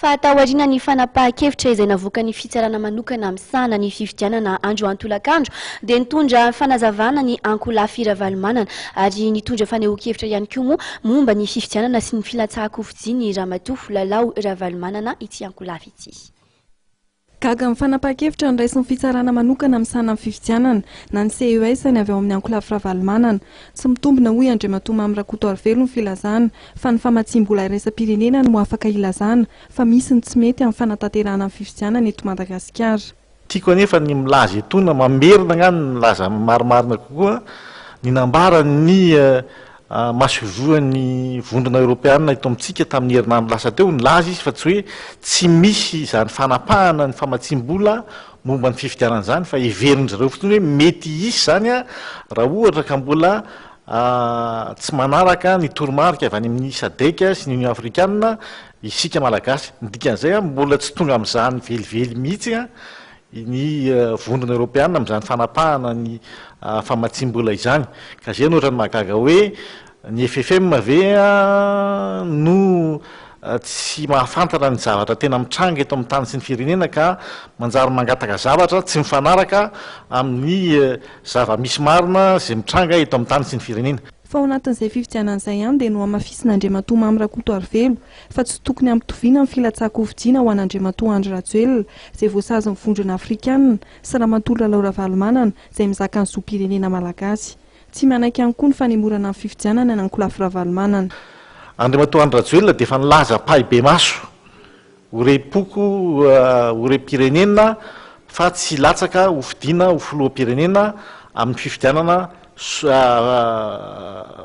Fataoriana ny fanapahan-kevitra izay navoaka ny fitsarana manokana misana ny fifidianana andro antolakandro dia nitondra fanazavana ny Ankolafy Ravalomanana ary nitondra fanehoan-kevitra ihany koa moa momba ny fifidianana sy ny filatsahan-kofidiany Ramatoa Lalao Ravalomanana ity Ankolafy ity. Gaga amin'ny fanapahan-kevitra ny raisin'ny fitsarana manokana misana amin'ny fifidianana na ny CES ny avy ao amin'ny Ankolafy Ravalomanana tsy mitombina hoy Andriamatoa Mamy Rakotoarivelo ny filazana fa ny famatsim-bola iraisam-pirenena no afaka ilazana fa misy ny tsy mety amin'ny fanatanterahana amin'ny fifidianana eto Madagasikara. Tiako anefa ny milaza etona mamerina ngany milaza marimarina kokoa ny nambara ny masovoan'ny vondrona Europeana eto amintsika tamin'ny herinandro lasa teo ny laza izy fa tsy hoe tsy misy izany fanapahana ny famatsim-bola momba ny fifidianana izany fa heverindry ireo fotsiny hoe mety isy zany raha ohatra ka mbola tsy manaraka ny toromarika avy any amin'ny SADC sy ny Union Africaine isika malagasy. Ny dikan'izay mbola tsy tonga amin'izany velively mihitsy ny vondrona Europeana amin'izany fanapahana ny famatsim-bola izany ka zay ohatra ny mahagaga hoe ny FFM ve no tsy mahafantatra ny zavatra tena mitranga eto amin'ny tany sy ny firenena ka manjary mangataka zavatra tsy mifanaraka amin'ny zava-misy marina izay mitranga eto amin'ny tany sy ny firenena. Fa ao anatin'izay fifidianana izay ihany dia no amafisina Andriamatoa Mamy Rakotoarivelo fa tsy tokony hampitoviana amin'ny filatsahan-kofidiana ho an'Andriamatoa Andry Rajoelina izay voasazy ny vondrona Afrikana sy Ramatoa Lalao Ravalomanana izay mizaka ny zoam-pirenena malagasy. Tsy mianaiky ihany koa ny fanemorana amin'ny fifidianana ny Ankolafy Ravalomanana. Andriamatoa Andry Rajoelina dia efa nilaza pahy be maso orem-poko orem-pirenena fa tsy latsaka ho fidiana ho filoham-pirenena amin'ny fifidianana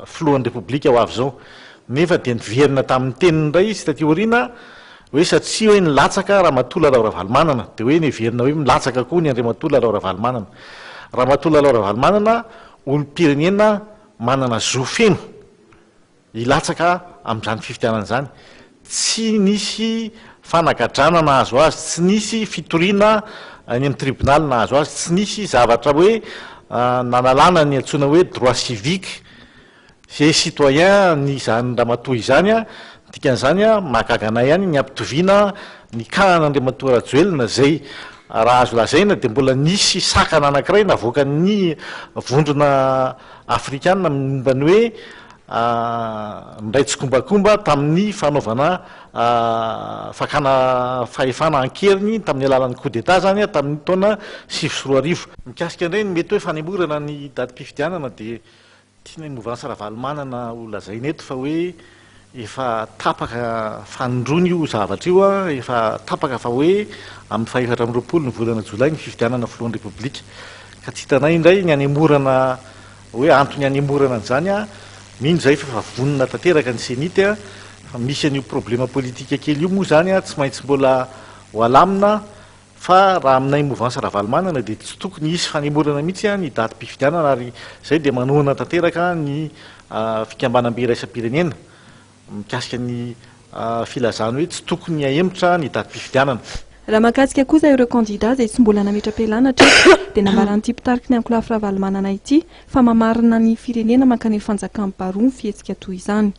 filohan'ny Repoblika ho avy zao. Nefa dia niverina tamin'ny teniny iray izy taty aoriana hoe satria hoe nilatsaka Ramatoa Lalao Ravalomanana dia hoe niverina hoe milatsaka koa ny Andriamatoa Lalao Ravalomanana. Ramatoa Lalao Ravalomanana olom-pirenena manana zo feno ilatsaka amin'izany fifidianana izany. Tsy nisy fanagadrana nahazo azy, tsy nisy fitoriana any amin'ny tribunal nahazo azy, tsy nisy zavatra hoe nanalana ny antsoina hoe droit civique zay citoyen ny izany ramatoa izany dikan'izany mahagaga anay ihany ny ampitoviana ny kahana Andriamatoa Rajoelina zay raha azo lazaina dia mbola nisy sakana anankiray navoaka ny vondrona Afrikana mombany hoe ndray tsikombakomba tamin'ny fanaovana fakana fahefana ankeriny tamin'ny alalan'ny coup d'état zany tamin'ny taona 2024. Mikasika indray ny mety hoe fanemorana ny datim-pifidianana dia tiana ny Mouvance Ravalomanana ho lazaina eto fa hoe efa tapaka fanondrony io zavatra io efa tapaka fa hoe amin'ny 4 ny volana Jolay ny fifidianana filohan'ny Repoblika ka tsy hitanay indray ny anemorana hoe antony anemorana an'izany mino zay fa vonona tanteraka ny senity fa misy an'io problema politika kely io moa zany tsy maintsy mbola ho alamina fa raha aminay Mouvance Ravalomanana dia tsy tokony hisy fanemorana mihitsy ny datim-pifidianana ary zay dia manohana tanteraka ny fikambanam-be iraisam-pirenena mikasika ny filazana hoe tsy tokony hahemotra ny datim-pifidianana. Raha mahakasika kosa ireo kandida izay tsy mbola nametra-pialana dia nambaran'ity mpitariky ny Ankolafy Ravalomanana ity fa mamarina ny firenena mankany fanjakana baroa ny fihetsika toy izany.